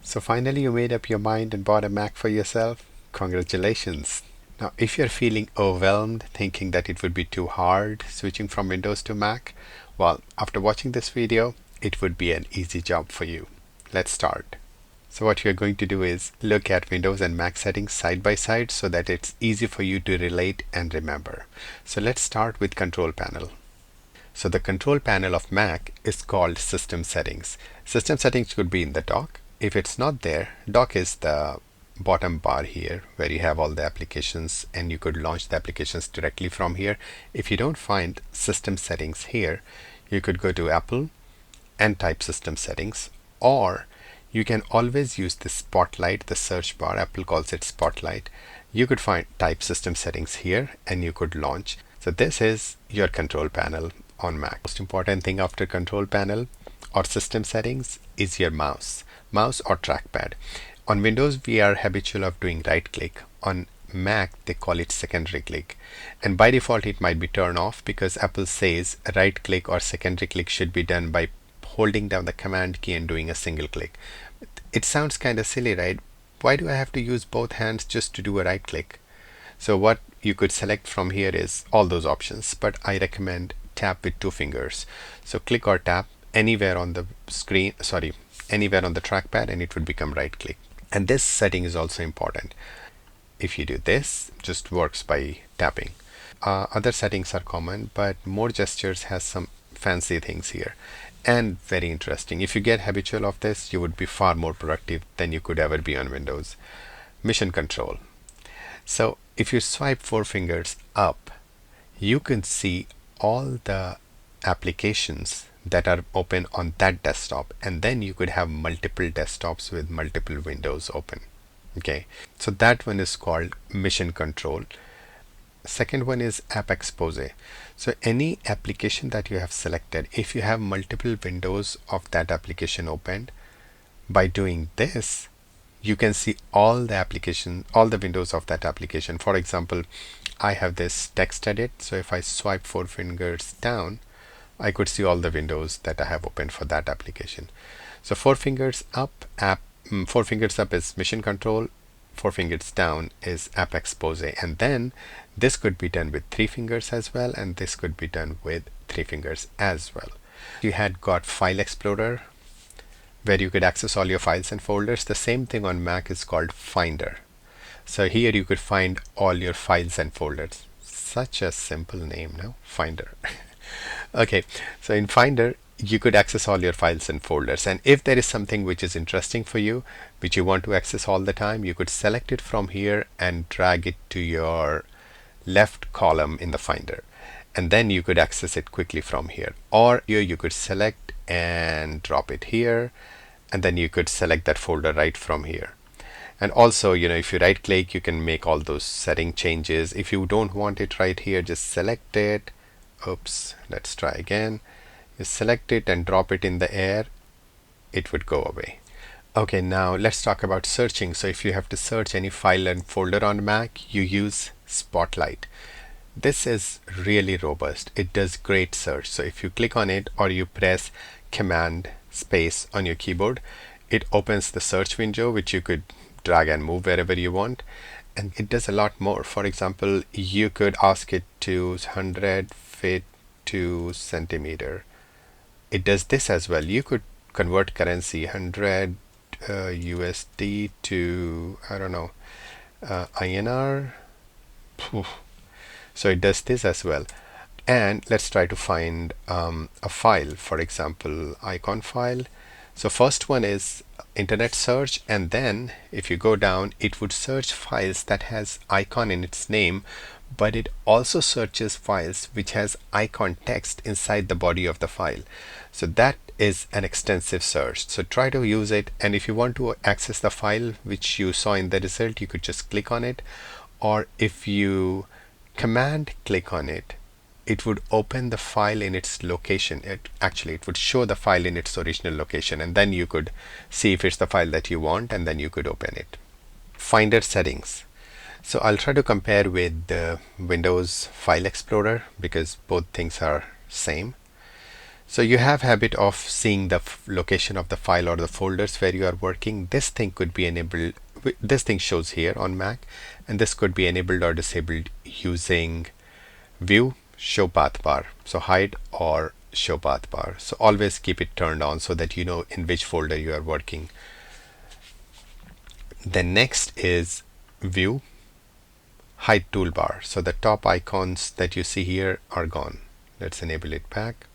So finally you made up your mind and bought a Mac for yourself. Congratulations. Now if you're feeling overwhelmed, thinking that it would be too hard switching from Windows to Mac, well, after watching this video, it would be an easy job for you. Let's start. So what you're going to do is look at Windows and Mac settings side by side so that it's easy for you to relate and remember. So let's start with Control Panel. So the control panel of Mac is called System Settings. System Settings could be in the dock. If it's not there, dock is the bottom bar here where you have all the applications and you could launch the applications directly from here. If you don't find System Settings here, you could go to Apple and type System Settings, or you can always use the Spotlight, the search bar. Apple calls it Spotlight. You could type System Settings here and you could launch. So this is your control panel on Mac. Most important thing after control panel or system settings is your mouse or trackpad. On Windows we are habitual of doing right click. On Mac they call it secondary click, and by default it might be turned off because Apple says right click or secondary click should be done by holding down the command key and doing a single click. It sounds kind of silly, right? Why do I have to use both hands just to do a right click? So what you could select from here is all those options, but I recommend tap with 2 fingers. So click or tap anywhere on the screen, anywhere on the trackpad, and it would become right click. And this setting is also important. If you do this, just works by tapping. Other settings are common, but more gestures has some fancy things here and very interesting. If you get habitual of this, you would be far more productive than you could ever be on Windows. Mission control. So if you swipe 4 fingers up, you can see all the applications that are open on that desktop, and then you could have multiple desktops with multiple windows open. Okay, so that one is called mission control. Second one is app expose. So any application that you have selected, if you have multiple windows of that application opened, by doing this you can see all the windows of that application. For example, I have this text edit, so if I swipe 4 fingers down, I could see all the windows that I have opened for that application. So 4 fingers up is mission control, 4 fingers down is app expose, and then this could be done with 3 fingers as well, and this could be done with 3 fingers as well. You had got File Explorer, where you could access all your files and folders. The same thing on Mac is called Finder. So here you could find all your files and folders. Such a simple name, no? Finder. Okay, so in Finder you could access all your files and folders, and if there is something which is interesting for you, which you want to access all the time, you could select it from here and drag it to your left column in the Finder, and then you could access it quickly from here. Or here you could select and drop it here, and then you could select that folder right from here. And also, if you right click, you can make all those setting changes. If you don't want it right here, just select it. Oops, let's try again. You select it and drop it in the air, it would go away. Okay, now let's talk about searching. So if you have to search any file and folder on Mac, you use Spotlight. This is really robust. It does great search. So if you click on it or you press Command space on your keyboard, it opens the search window, which you could drag and move wherever you want, and it does a lot more. For example, you could ask it to 100 feet to centimeter. It does this as well. You could convert currency 100 USD to, I don't know, INR. So it does this as well. And let's try to find a file, for example, icon file. So first one is internet search, and then if you go down, it would search files that has icon in its name, but it also searches files which has icon text inside the body of the file. So that is an extensive search. So try to use it, and if you want to access the file which you saw in the result, you could just click on it, or if you command click on it, it would open the file in its location. It would show the file in its original location, and then you could see if it's the file that you want, and then you could open it. Finder settings. So I'll try to compare with the Windows File Explorer because both things are same. So you have habit of seeing the location of the file or the folders where you are working. This thing could be enabled. This thing shows here on Mac, and this could be enabled or disabled using View, Show Path Bar. So hide or show path bar. So always keep it turned on so that you know in which folder you are working. Then next is View, Hide Toolbar. So the top icons that you see here are gone. Let's enable it back.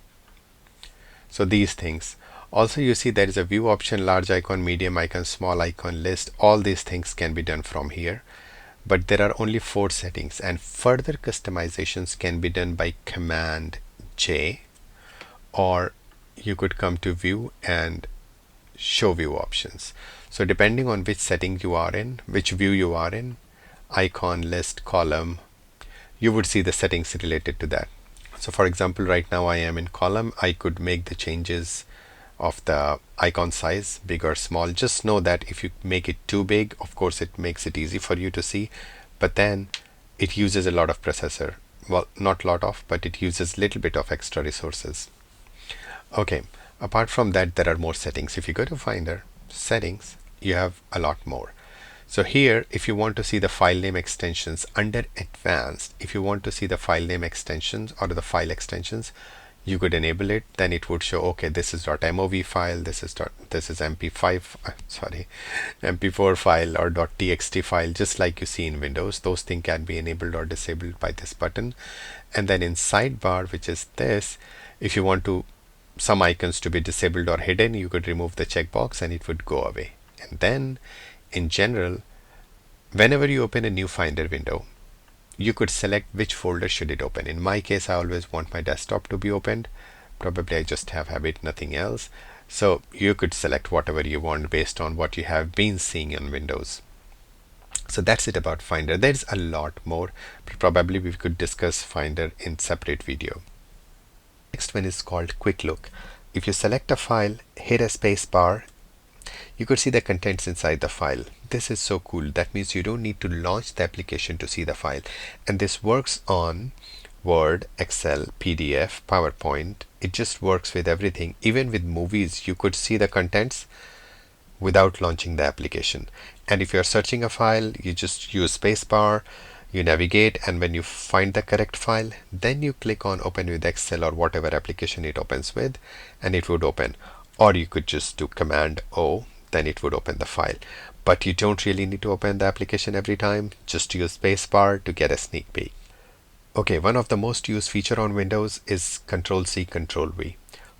So these things. Also you see there is a view option, large icon, medium icon, small icon, list. All these things can be done from here. But there are only 4 settings, and further customizations can be done by Command J, or you could come to View and Show View Options. So depending on which setting you are in, which view you are in, icon, list, column, you would see the settings related to that. So for example, right now I am in column. I could make the changes of the icon size, big or small. Just know that if you make it too big, of course it makes it easy for you to see, but then it uses a lot of processor. Well, not a lot of, but it uses little bit of extra resources. Okay, apart from that, there are more settings. If you go to Finder, settings, you have a lot more. So here, if you want to see the file name extensions under advanced, if you want to see the file name extensions or the file extensions, you could enable it. Then it would show, okay, this is .mov file, this is MP4 file or .txt file, just like you see in Windows. Those things can be enabled or disabled by this button. And then in sidebar, which is this, if you want to some icons to be disabled or hidden, you could remove the checkbox and it would go away. And then in general, whenever you open a new Finder window, you could select which folder should it open. In my case, I always want my desktop to be opened. Probably I just have habit, nothing else. So you could select whatever you want based on what you have been seeing on Windows. So that's it about Finder. There's a lot more, but probably we could discuss Finder in separate video. Next one is called Quick Look. If you select a file, hit a space bar, you could see the contents inside the file. This is so cool. That means you don't need to launch the application to see the file. And this works on Word, Excel, PDF, PowerPoint. It just works with everything. Even with movies, you could see the contents without launching the application. And if you're searching a file, you just use spacebar, you navigate, and when you find the correct file, then you click on Open with Excel or whatever application it opens with, and it would open. Or you could just do Command O, then it would open the file. But you don't really need to open the application every time. Just use spacebar to get a sneak peek. Okay, one of the most used feature on Windows is Control-C, Control-V.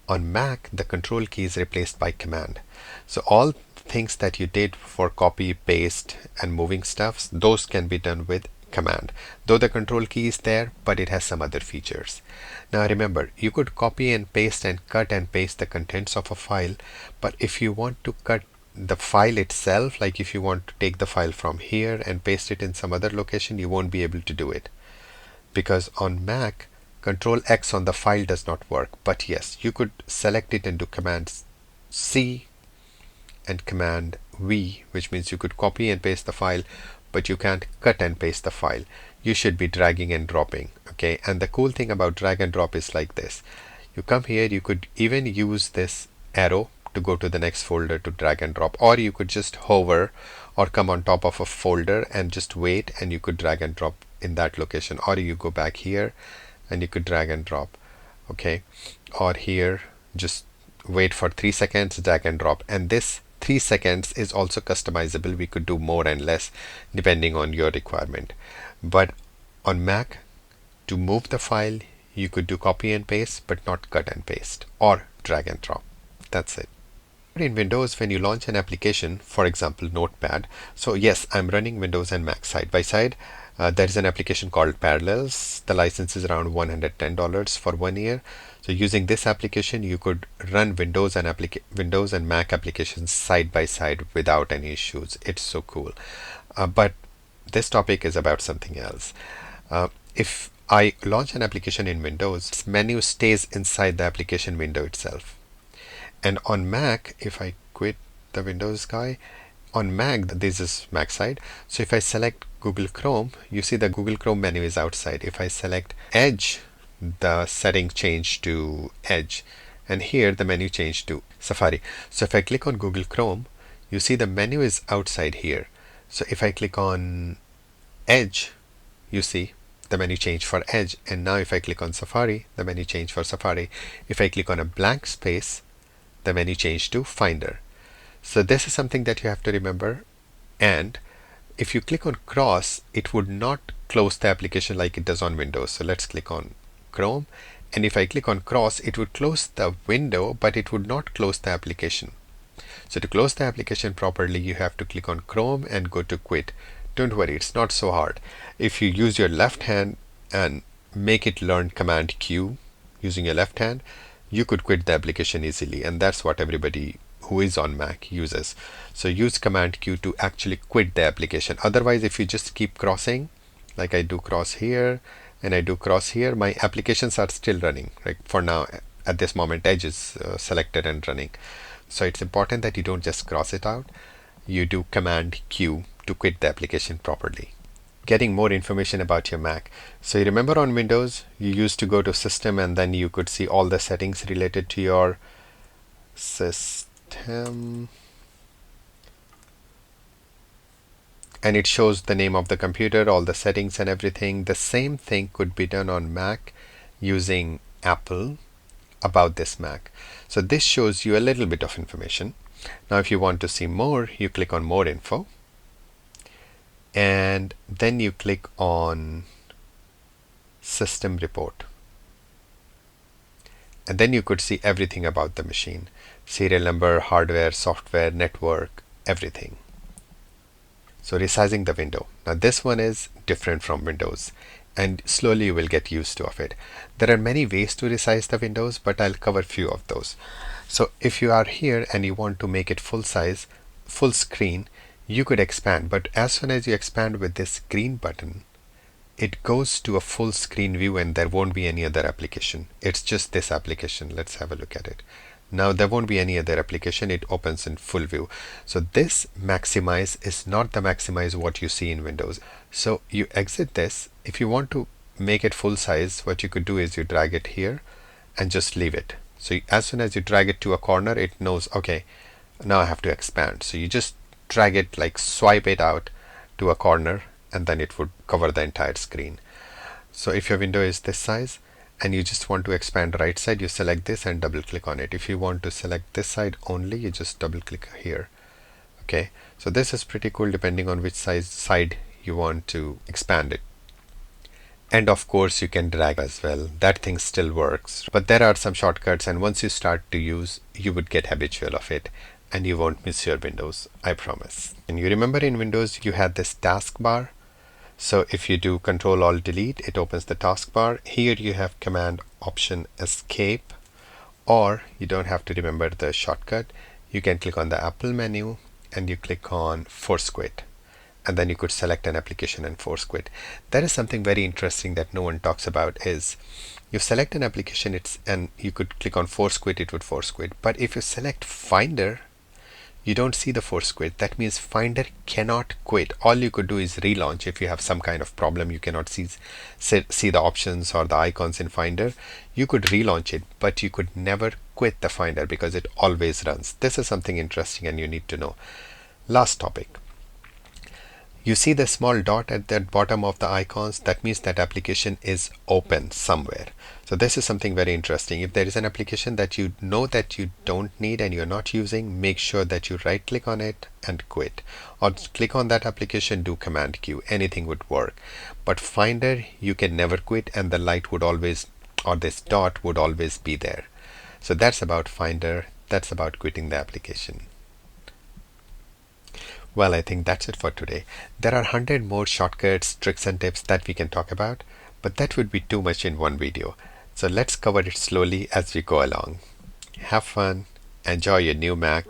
On Mac, the Control key is replaced by Command. So all things that you did for copy, paste, and moving stuffs, those can be done with Command. Though the Control key is there, but it has some other features. Now remember, you could copy and paste and cut and paste the contents of a file, but if you want to cut the file itself, like if you want to take the file from here and paste it in some other location, you won't be able to do it. Because on Mac, Control X on the file does not work. But yes, you could select it and do Command C and Command V, which means you could copy and paste the file, but you can't cut and paste the file. You should be dragging and dropping. Okay, and the cool thing about drag and drop is like this. You come here, you could even use this arrow to go to the next folder to drag and drop, or you could just hover or come on top of a folder and just wait, and you could drag and drop in that location. Or you go back here and you could drag and drop. Okay, or here just wait for 3 seconds, drag and drop. And this 3 seconds is also customizable. We could do more and less depending on your requirement. But on Mac, to move the file, you could do copy and paste, but not cut and paste or drag and drop. That's it. In Windows, when you launch an application, for example, Notepad. So yes, I'm running Windows and Mac side by side. There is an application called Parallels. The license is around $110 for 1 year. So using this application, you could run Windows and Mac applications side by side without any issues. It's so cool. But this topic is about something else. If I launch an application in Windows, its menu stays inside the application window itself. And on Mac, if I quit the Windows guy, on Mac, this is Mac side. So if I select Google Chrome, you see the Google Chrome menu is outside. If I select Edge, the setting changed to Edge. and here the menu changed to Safari. So if I click on Google Chrome, you see the menu is outside here. So if I click on Edge, you see the menu changed for Edge, and now if I click on Safari, the menu changed for Safari. If I click on a blank space, the menu changed to Finder. So this is something that you have to remember. And if you click on cross, it would not close the application like it does on Windows. So let's click on Chrome, and if I click on cross, it would close the window, but it would not close the application. So to close the application properly, you have to click on Chrome and go to quit. Don't worry, it's not so hard. If you use your left hand and make it learn Command Q using your left hand, you could quit the application easily, and that's what everybody who is on Mac uses. So use Command Q to actually quit the application. Otherwise, if you just keep crossing, like I do cross here and I do cross here, my applications are still running. Right? For now, at this moment, Edge is selected and running. So it's important that you don't just cross it out. You do Command Q to quit the application properly. Getting more information about your Mac. So you remember on Windows, you used to go to System and then you could see all the settings related to your system. And it shows the name of the computer, all the settings and everything. The same thing could be done on Mac using Apple about this Mac. So this shows you a little bit of information. Now if you want to see more, you click on More Info. And then you click on System Report. And then you could see everything about the machine. Serial number, hardware, software, network, everything. So resizing the window. Now this one is different from Windows, and slowly you will get used to it. There are many ways to resize the windows, but I'll cover few of those. So if you are here and you want to make it full size, full screen, you could expand, but as soon as you expand with this green button, it goes to a full screen view and there won't be any other application. It's just this application. Let's have a look at it. Now there won't be any other application. It opens in full view. So this maximize is not the maximize what you see in Windows. So you exit this. If you want to make it full size, what you could do is you drag it here and just leave it. So as soon as you drag it to a corner, it knows, okay, now I have to expand. So you just drag it, like swipe it out to a corner, and then it would cover the entire screen. So if your window is this size and you just want to expand right side, you select this and double click on it. If you want to select this side only, you just double click here. Okay, so this is pretty cool depending on which side you want to expand it. And of course you can drag as well. That thing still works, but there are some shortcuts, and once you start to use, you would get habitual of it and you won't miss your windows, I promise. And you remember in Windows you had this taskbar. So if you do Control Alt Delete, it opens the taskbar. Here you have Command Option Escape, or you don't have to remember the shortcut. You can click on the Apple menu and you click on Force Quit, and then you could select an application and force quit. That is something very interesting that no one talks about. Is you select an application, and you could click on force quit, it would force quit. But if you select Finder, you don't see the force quit. That means Finder cannot quit. All you could do is relaunch. If you have some kind of problem, you cannot see the options or the icons in Finder, you could relaunch it, but you could never quit the Finder because it always runs. This is something interesting and you need to know. Last topic. You see the small dot at the bottom of the icons. That means that application is open somewhere. So this is something very interesting. If there is an application that you know that you don't need and you're not using, make sure that you right click on it and quit, or click on that application, do Command Q. Anything would work. But Finder, you can never quit, and the light would always, or this dot would always be there. So that's about Finder. That's about quitting the application. Well, I think that's it for today. There are 100 more shortcuts, tricks and tips that we can talk about, but that would be too much in one video. So let's cover it slowly as we go along. Have fun, enjoy your new Mac.